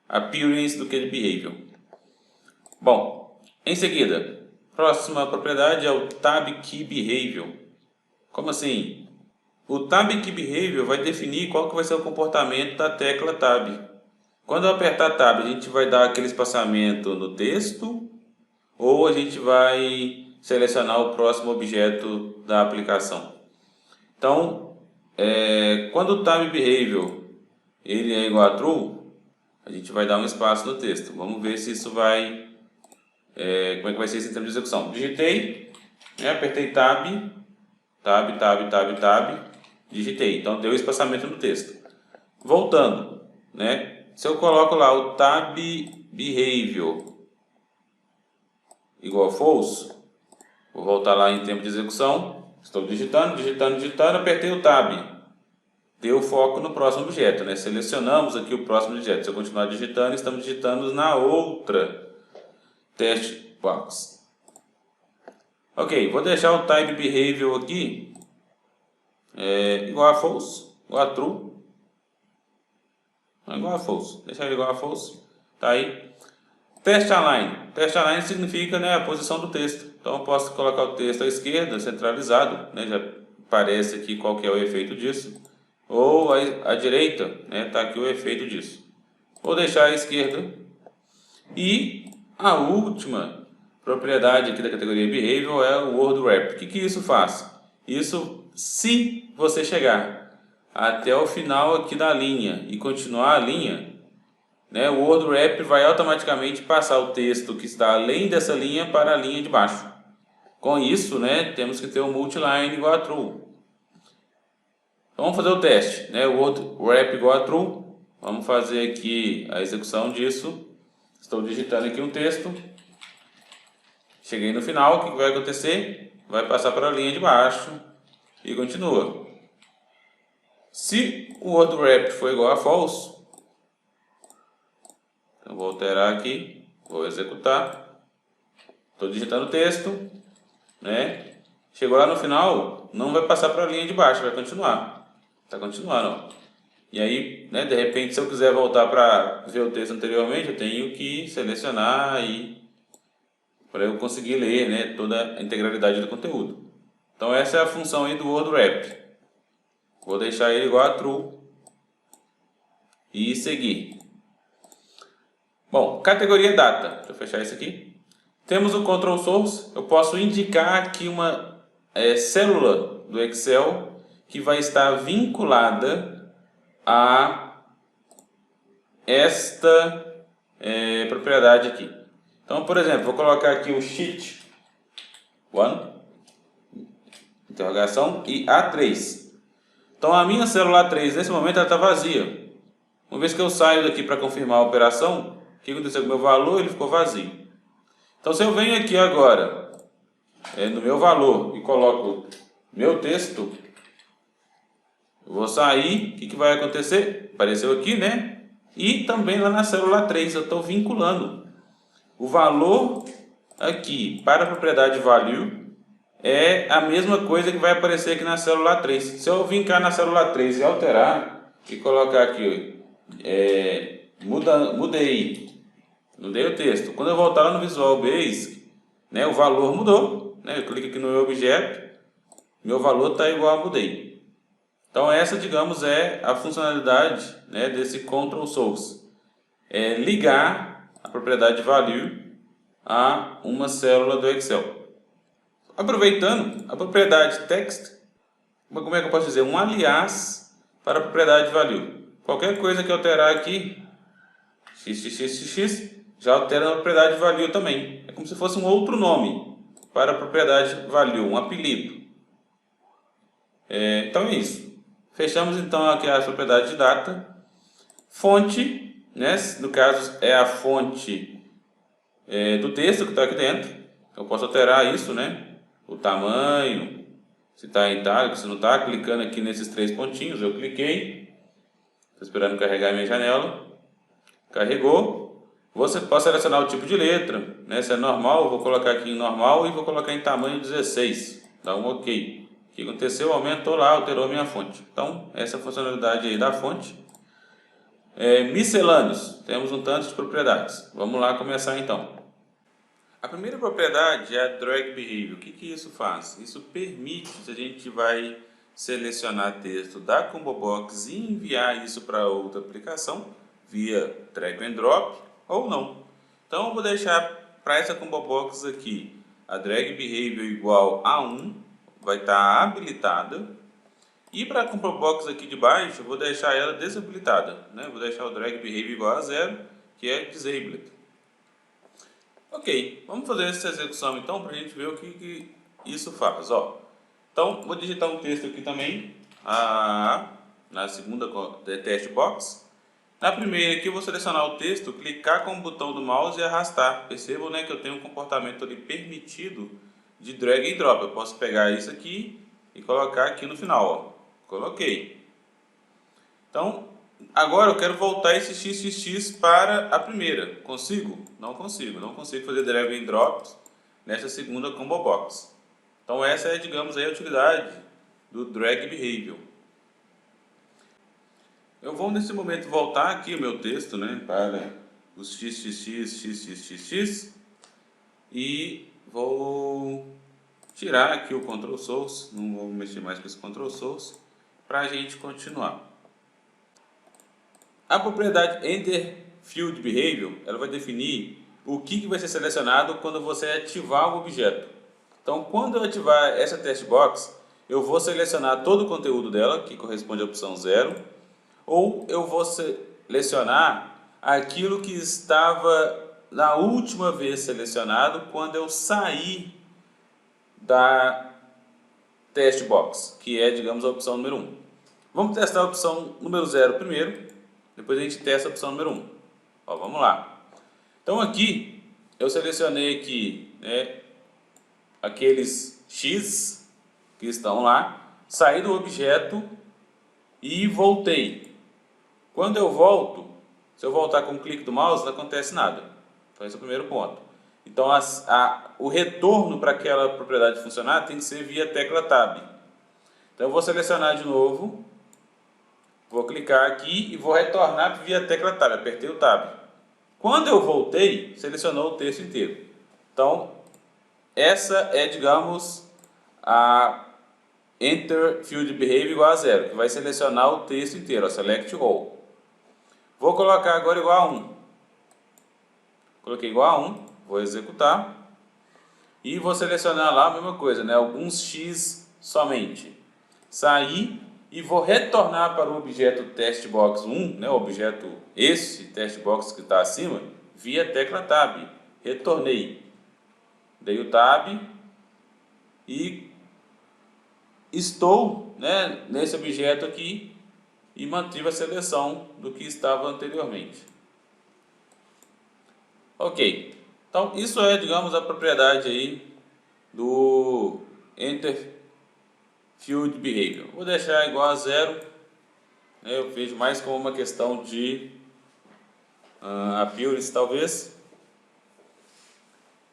appearance do que de behavior. Bom, em seguida, próxima propriedade é o tab key behavior. Como assim? O tab key behavior vai definir qual que vai ser o comportamento da tecla tab. Quando eu apertar tab, a gente vai dar aquele espaçamento no texto ou a gente vai selecionar o próximo objeto da aplicação. Então, quando o tab behavior ele é igual a true, a gente vai dar um espaço no texto. Vamos ver se isso vai... como é que vai ser esse em termos de execução. Digitei, né, apertei tab, digitei. Então, deu espaçamento no texto. Voltando, né, se eu coloco lá o tab behavior igual a false, vou voltar lá em tempo de execução. Estou digitando, apertei o tab. Deu foco no próximo objeto, né? Selecionamos aqui o próximo objeto. Se eu continuar digitando, estamos digitando na outra text box. Ok, vou deixar o type behavior aqui igual a false, igual a true. Não, igual a false. Deixar ele igual a false. Tá aí. Test align. Test align significa, né, a posição do texto. Então eu posso colocar o texto à esquerda, centralizado, né? Já aparece aqui qual que é o efeito disso. Ou à direita, né, tá aqui o efeito disso. Vou deixar à esquerda. E a última propriedade aqui da categoria Behavior é o Word Wrap. O que isso faz? Isso, se você chegar até o final aqui da linha e continuar a linha, né, o Word Wrap vai automaticamente passar o texto que está além dessa linha para a linha de baixo. Com isso, né, temos que ter um multiline igual a true. Então vamos fazer o teste, né? O Word Wrap igual a true. Vamos fazer aqui a execução disso. Estou digitando aqui um texto. Cheguei no final, o que vai acontecer? Vai passar para a linha de baixo e continua. Se o Word Wrap for igual a false, então vou alterar aqui, vou executar. Estou digitando o texto, né? Chegou lá no final, não vai passar para a linha de baixo, vai continuar. Está continuando, ó. E aí, né, de repente, se eu quiser voltar para ver o texto anteriormente, eu tenho que selecionar e para eu conseguir ler, né, toda a integralidade do conteúdo. Então essa é a função aí do Word Wrap. Vou deixar ele igual a true e seguir. Bom, categoria data. Deixa eu fechar isso aqui. Temos o control source. Eu posso indicar aqui uma célula do Excel que vai estar vinculada a esta propriedade aqui. Então, por exemplo, vou colocar aqui o sheet 1, interrogação, e A3. Então, a minha célula A3, nesse momento, ela está vazia. Uma vez que eu saio daqui para confirmar a operação, o que aconteceu com o meu valor? Ele ficou vazio. Então, se eu venho aqui agora, no meu valor, e coloco meu texto, eu vou sair, o que vai acontecer? Apareceu aqui, né? E também lá na célula 3, eu estou vinculando o valor aqui para a propriedade value, é a mesma coisa que vai aparecer aqui na célula 3. Se eu vincar na célula 3 e alterar, e colocar aqui, mudei o texto. Quando eu voltar lá no Visual Basic, né, o valor mudou, né? Eu clico aqui no meu objeto, meu valor está igual a mudei. Então essa, digamos, é a funcionalidade, né, desse control source. É ligar a propriedade value a uma célula do Excel. Aproveitando, a propriedade text, como é que eu posso dizer? Um aliás para a propriedade value. Qualquer coisa que alterar aqui, xxxx, já altera a propriedade value também. É como se fosse um outro nome para a propriedade value, um apelido. Então é isso. Fechamos então aqui a propriedade de data. Fonte, né? No caso é a fonte do texto que está aqui dentro. Eu posso alterar isso, né? O tamanho, se está em itálico, se não está, clicando aqui nesses 3 pontinhos. Eu cliquei, estou esperando carregar a minha janela. Carregou. Você pode selecionar o tipo de letra, né? Se é normal, eu vou colocar aqui em normal e vou colocar em tamanho 16. Dá um OK. O que aconteceu? Aumentou lá, alterou a minha fonte. Então, essa é a funcionalidade aí da fonte. Miscelâneos. Temos um tanto de propriedades. Vamos lá começar então. A primeira propriedade é a drag behavior. O que isso faz? Isso permite, se a gente vai selecionar texto da Combo Box e enviar isso para outra aplicação, via drag and drop ou não. Então eu vou deixar para essa Combo Box aqui a drag behavior igual a 1, vai estar habilitada. E para a Combo Box aqui de baixo, eu vou deixar ela desabilitada, né? Vou deixar o drag behavior igual a 0, que é disabled. Ok, vamos fazer essa execução então para a gente ver o que isso faz. Então, vou digitar um texto aqui também, na segunda test box. Na primeira aqui eu vou selecionar o texto, clicar com o botão do mouse e arrastar. Percebam, né, que eu tenho um comportamento ali permitido de drag and drop. Eu posso pegar isso aqui e colocar aqui no final. Coloquei. Então, agora eu quero voltar esse xxx para a primeira. Consigo? Não consigo. Não consigo fazer drag and drop nessa segunda combo box. Então essa é, digamos, a utilidade do drag behavior. Eu vou nesse momento voltar aqui o meu texto, né, para os xxx e vou tirar aqui o control source. Não vou mexer mais com esse control source para a gente continuar. A propriedade EnderFieldBehavior, ela vai definir o que vai ser selecionado quando você ativar o objeto. Então, quando eu ativar essa test box, eu vou selecionar todo o conteúdo dela, que corresponde à opção 0, ou eu vou selecionar aquilo que estava na última vez selecionado quando eu sair da test box, que é, digamos, a opção número 1. Vamos testar a opção número 0 primeiro. Depois a gente testa a opção número 1. Vamos lá. Então aqui, eu selecionei aqui, né, aqueles X que estão lá, saí do objeto e voltei. Quando eu volto, se eu voltar com o clique do mouse, não acontece nada. Então esse é o primeiro ponto. Então o retorno para aquela propriedade funcionar tem que ser via tecla Tab. Então eu vou selecionar de novo. Vou clicar aqui e vou retornar via tecla Tab. Apertei o Tab. Quando eu voltei, selecionou o texto inteiro. Então, essa é, digamos, a enter field behavior igual a 0, que vai selecionar o texto inteiro, ó, select all. Vou colocar agora igual a 1. Coloquei igual a 1, vou executar. E vou selecionar lá a mesma coisa, né? Alguns x somente. Sair e vou retornar para o objeto testbox1, né? O objeto esse testbox que está acima, via tecla tab. Retornei. Dei o tab e estou, né, nesse objeto aqui e mantive a seleção do que estava anteriormente. Ok. Então, isso é, digamos, a propriedade aí do Enter Field Behavior. Vou deixar igual a 0, né? Eu vejo mais como uma questão de appearance, talvez.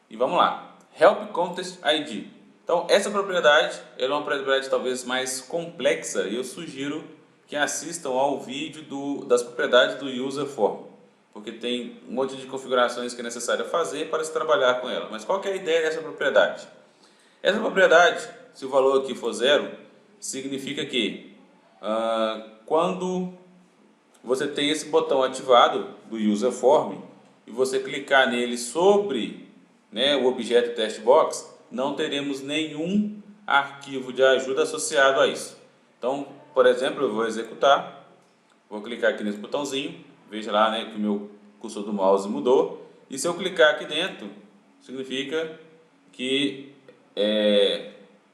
E vamos lá. Help Context ID. Então, essa propriedade ela é uma propriedade talvez mais complexa e eu sugiro que assistam ao vídeo das propriedades do User Form, porque tem um monte de configurações que é necessário fazer para se trabalhar com ela. Mas qual que é a ideia dessa propriedade? Essa propriedade, se o valor aqui for 0, significa que quando você tem esse botão ativado do User Form e você clicar nele sobre, né, o objeto testbox, não teremos nenhum arquivo de ajuda associado a isso. Então, por exemplo, eu vou executar, vou clicar aqui nesse botãozinho, veja lá, né, que o meu cursor do mouse mudou, e se eu clicar aqui dentro, significa que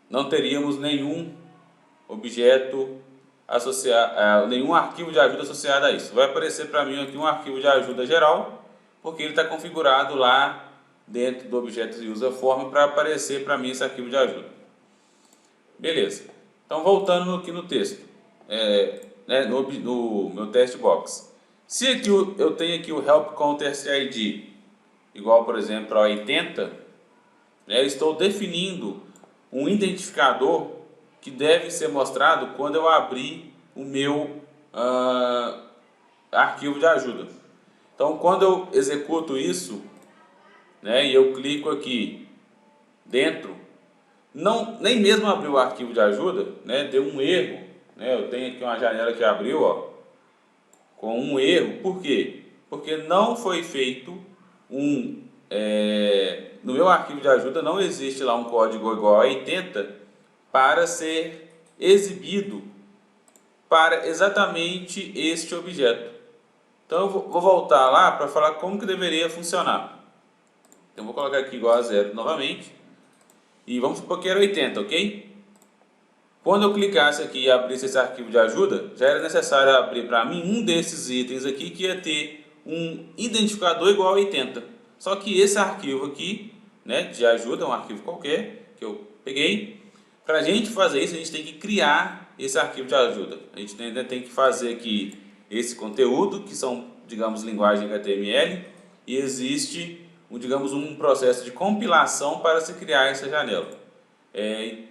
não teríamos nenhum objeto associado, nenhum arquivo de ajuda associado a isso. Vai aparecer para mim aqui um arquivo de ajuda geral, porque ele está configurado lá dentro do objeto User Form para aparecer para mim esse arquivo de ajuda. Beleza. Então, voltando aqui no texto, né, no meu test box. Se aqui eu tenho aqui o Help Context ID igual, por exemplo, a 80, né, eu estou definindo um identificador que deve ser mostrado quando eu abrir o meu arquivo de ajuda. Então, quando eu executo isso, né, e eu clico aqui dentro, nem mesmo abriu o arquivo de ajuda, né, deu um erro, né, eu tenho aqui uma janela que abriu, ó, com um erro. Por quê? Porque não foi feito no meu arquivo de ajuda não existe lá um código igual a 80 para ser exibido para exatamente este objeto. Então eu vou voltar lá para falar como que deveria funcionar. Então vou colocar aqui igual a 0 novamente. E vamos supor que era 80, ok? Quando eu clicasse aqui e abrisse esse arquivo de ajuda, já era necessário abrir para mim um desses itens aqui que ia ter um identificador igual a 80. Só que esse arquivo aqui, né, de ajuda, um arquivo qualquer que eu peguei, para a gente fazer isso a gente tem que criar esse arquivo de ajuda. A gente ainda tem que fazer aqui esse conteúdo, que são, digamos, linguagem HTML, e existe, digamos, um processo de compilação para se criar essa janela.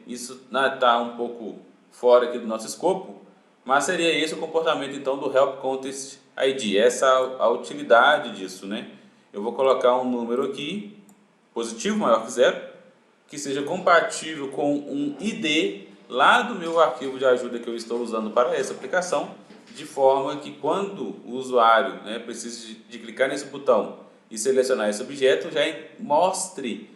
Isso está um pouco fora aqui do nosso escopo, mas seria esse o comportamento então do Help Context ID, essa a utilidade disso, né? Eu vou colocar um número aqui, positivo maior que 0, que seja compatível com um ID lá do meu arquivo de ajuda que eu estou usando para essa aplicação, de forma que quando o usuário, né, precise de clicar nesse botão e selecionar esse objeto, já mostre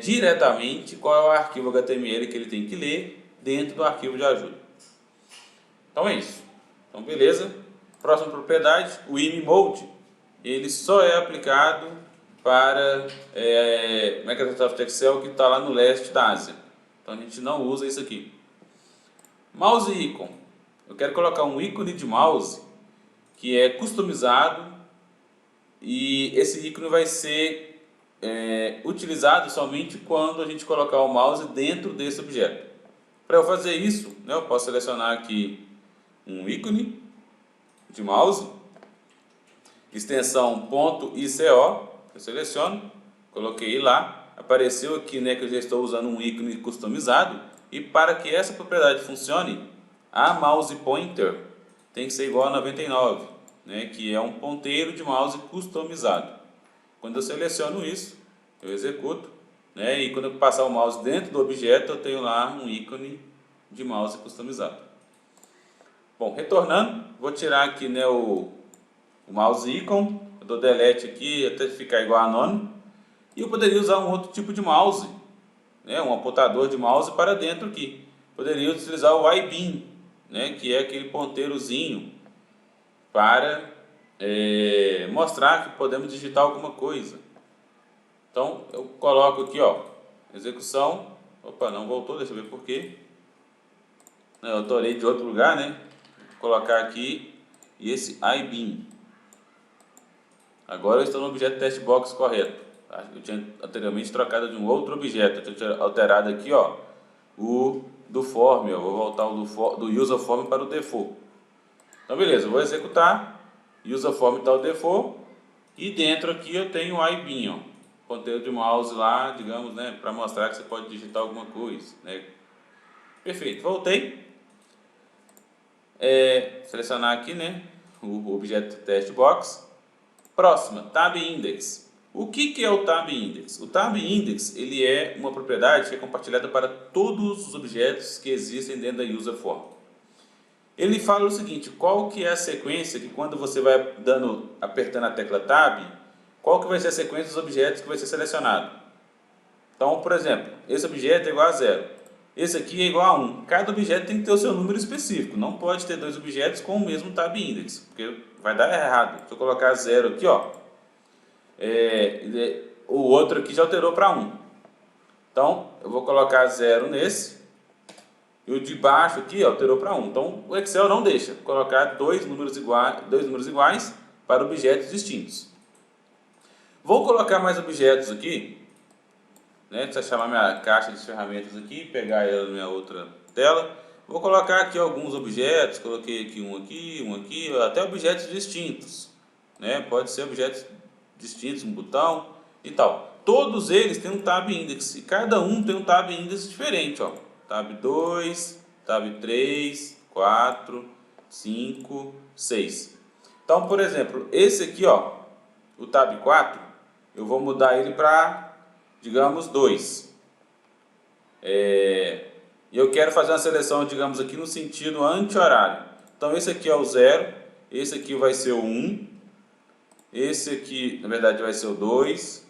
diretamente qual é o arquivo HTML que ele tem que ler dentro do arquivo de ajuda. Então é isso. Então beleza. Próxima propriedade, o IMMode, ele só é aplicado para Microsoft Excel que está lá no leste da Ásia. Então a gente não usa isso aqui. Mouse Icon. Eu quero colocar um ícone de mouse que é customizado e esse ícone vai ser utilizado somente quando a gente colocar o mouse dentro desse objeto. Para eu fazer isso, né, eu posso selecionar aqui um ícone de mouse, extensão .ico, eu seleciono, coloquei lá, apareceu aqui, né, que eu já estou usando um ícone customizado, e para que essa propriedade funcione, a mouse pointer tem que ser igual a 99, né, que é um ponteiro de mouse customizado. Quando eu seleciono isso, eu executo, né, e quando eu passar o mouse dentro do objeto, eu tenho lá um ícone de mouse customizado. Bom, retornando, vou tirar aqui, né, o mouse icon, eu dou delete aqui até ficar igual a anônimo, e eu poderia usar um outro tipo de mouse, né, um apontador de mouse para dentro aqui. Poderia utilizar o iBeam, né, que é aquele ponteirozinho para mostrar que podemos digitar alguma coisa. Então eu coloco aqui, ó, execução. Opa, não voltou, deixa eu ver por quê. Eu torei de outro lugar, né? Vou colocar aqui e esse iBeam. Agora eu estou no objeto testbox correto. Eu tinha anteriormente trocado de um outro objeto. Eu tinha alterado aqui, ó, o do form. Eu vou voltar o do user form para o default. Então beleza, eu vou executar. User form está o default. E dentro aqui eu tenho o iBeam, ó. Ponteiro de mouse lá, digamos, né, para mostrar que você pode digitar alguma coisa, né? Perfeito, voltei. Selecionar aqui, né, o objeto testbox. Próxima, tab index. O que é o tab index? O tab index ele é uma propriedade que é compartilhada para todos os objetos que existem dentro da user form. Ele fala o seguinte: qual que é a sequência que quando você vai apertando a tecla tab, qual que vai ser a sequência dos objetos que vai ser selecionado? Então, por exemplo, esse objeto é igual a 0. Esse aqui é igual a 1. Cada objeto tem que ter o seu número específico. Não pode ter dois objetos com o mesmo tab index, porque vai dar errado. Se eu colocar 0 aqui, ó, o outro aqui já alterou para 1. Então, eu vou colocar 0 nesse. E o de baixo aqui alterou para 1. Então, o Excel não deixa colocar dois números iguais para objetos distintos. Vou colocar mais objetos aqui. Deixa eu chamar minha caixa de ferramentas aqui, pegar ela na minha outra tela. Vou colocar aqui alguns objetos, coloquei aqui, um aqui, até objetos distintos. Pode ser objetos distintos, um botão e tal. Todos eles têm um tab index e cada um tem um tab index diferente, ó. Tab 2, tab 3, 4, 5, 6. Então, por exemplo, esse aqui, ó, o tab 4, eu vou mudar ele para, digamos, 2. E eu quero fazer uma seleção, digamos, aqui no sentido anti-horário. Então, esse aqui é o 0, esse aqui vai ser o 1, esse aqui, na verdade, vai ser o 2,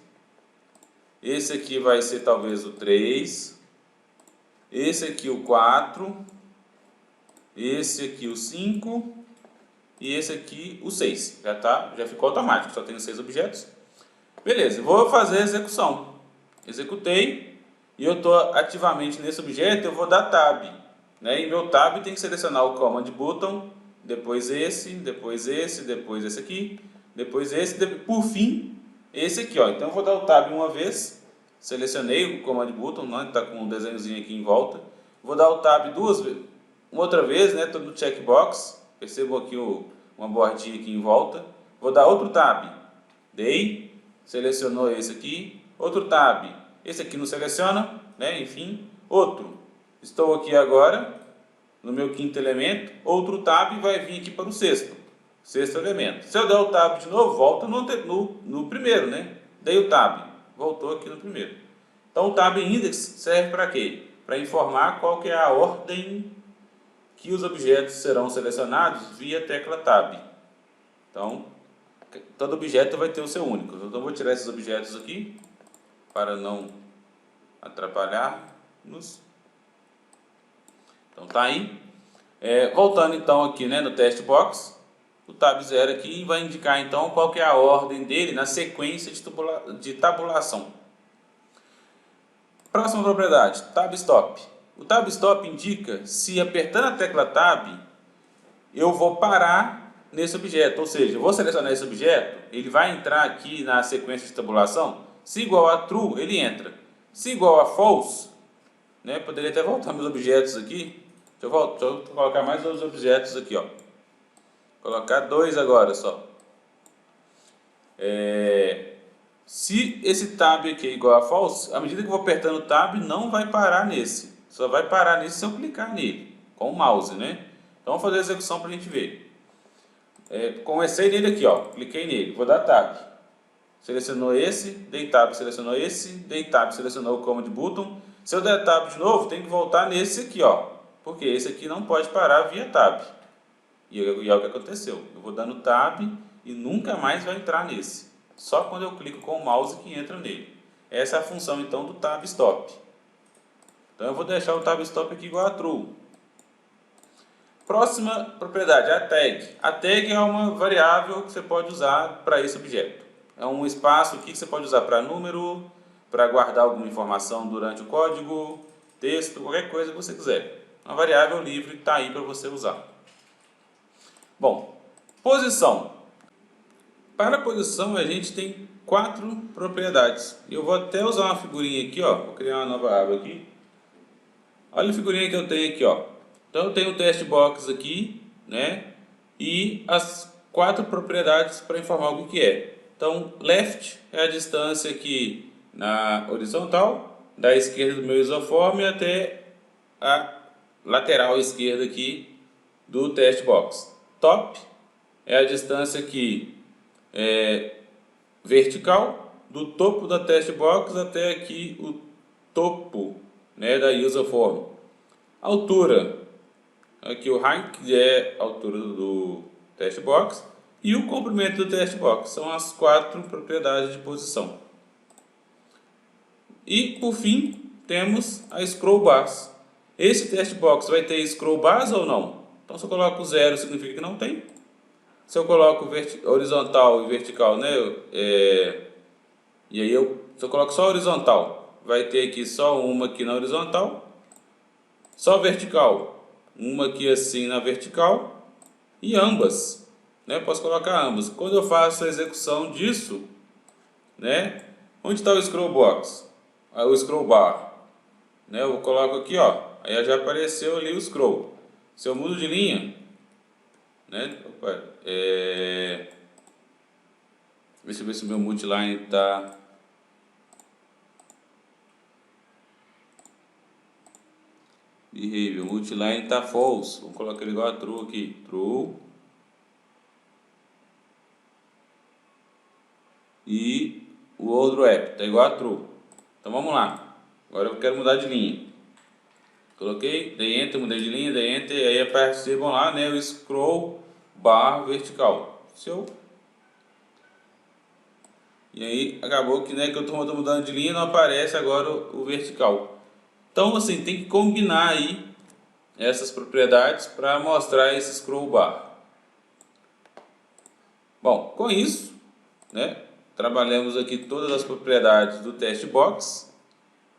esse aqui vai ser talvez o 3, esse aqui o 4, esse aqui o 5 e esse aqui o 6. Já ficou automático, só tenho 6 objetos. Beleza, vou fazer a execução. Executei e eu estou ativamente nesse objeto, eu vou dar tab. E meu tab tem que selecionar o command button, depois esse, depois esse, depois esse aqui, depois esse, por fim, esse aqui, ó. Então eu vou dar o tab uma vez, selecionei o command button, está com um desenhozinho aqui em volta. Vou dar o tab duas vezes, uma outra vez, estou no checkbox, percebo aqui uma bordinha aqui em volta. Vou dar outro tab, dei, selecionou esse aqui, outro tab, esse aqui não seleciona, enfim, outro. Estou aqui agora no meu quinto elemento, outro tab vai vir aqui para o sexto elemento. Se eu der o tab de novo, volta no primeiro, Dei o tab, voltou aqui no primeiro. Então o tab index serve para quê? Para informar qual que é a ordem que os objetos serão selecionados via tecla tab. Então, todo objeto vai ter o seu único. Então eu vou tirar esses objetos aqui para não atrapalhar-nos. Então tá aí. Voltando então aqui, no test box, o tab 0 aqui vai indicar então qual que é a ordem dele na sequência de tabulação. Próxima propriedade, tab stop. O tab stop indica se apertando a tecla tab eu vou parar nesse objeto, ou seja, eu vou selecionar esse objeto, ele vai entrar aqui na sequência de tabulação. Se igual a true, ele entra. Se igual a false, poderia até voltar meus objetos aqui. Deixa eu colocar mais 2 objetos aqui, ó. Colocar 2 agora só. Se esse tab aqui é igual a false, à medida que eu vou apertando o tab, não vai parar nesse. Só vai parar nesse se eu clicar nele, com o mouse, Então vamos fazer a execução para a gente ver. Comecei nele aqui, ó. Cliquei nele, vou dar tab. Selecionou esse, dei tab, selecionou esse, dei tab, selecionou o command button. Se eu der tab de novo, tem que voltar nesse aqui, ó. porque esse aqui não pode parar via Tab. E é o que aconteceu. Eu vou dando Tab e nunca mais vai entrar nesse. Só quando eu clico com o mouse que entra nele. Essa é a função então do Tab Stop. Então eu vou deixar o Tab Stop aqui igual a True. Próxima propriedade, a tag. A tag é uma variável que você pode usar para esse objeto. É um espaço aqui que você pode usar para número, para guardar alguma informação durante o código, texto, qualquer coisa que você quiser. Uma variável livre está aí para você usar. Bom, posição. Para a posição a gente tem 4 propriedades. Eu vou até usar uma figurinha aqui, ó. Vou criar uma nova aba aqui. Olha a figurinha que eu tenho aqui, ó. Então eu tenho o test box aqui, né? E as 4 propriedades para informar o que é. Então, left é a distância aqui na horizontal, da esquerda do meu isoforme até a lateral esquerda aqui do test box. Top é a distância aqui vertical, do topo da test box até aqui o topo, né, da userform. Altura, aqui o height, que é a altura do test box, e o comprimento do test box. São as 4 propriedades de posição. E por fim temos a scroll bars. Esse test box vai ter scroll bars ou não? Então se eu coloco 0 significa que não tem. Se eu coloco horizontal e vertical, né? E aí se eu coloco só horizontal, vai ter aqui só uma aqui na horizontal. Só vertical, uma aqui assim na vertical. E ambas, né? Posso colocar ambas. Quando eu faço a execução disso, né? Onde está o scroll box? O scroll bar, né? Eu coloco aqui, ó. Aí já apareceu ali o scroll. Se eu mudo de linha, né? Opa, deixa eu ver se o meu multiline está. Behavior, multiline está false. Vamos colocar ele igual a true aqui. True. E o outro app está igual a true. Então vamos lá. Agora eu quero mudar de linha. Coloquei, dei enter, mudei de linha, dei enter, e aí percebam lá, né, o scroll bar vertical. E aí acabou que, né, que eu estou mudando de linha, não aparece agora o vertical. Então assim, tem que combinar aí essas propriedades para mostrar esse scroll bar. Bom, com isso, né, trabalhamos aqui todas as propriedades do test box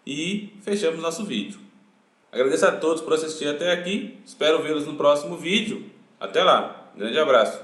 e fechamos nosso vídeo. Agradeço a todos por assistir até aqui, espero vê-los no próximo vídeo. Até lá, grande abraço.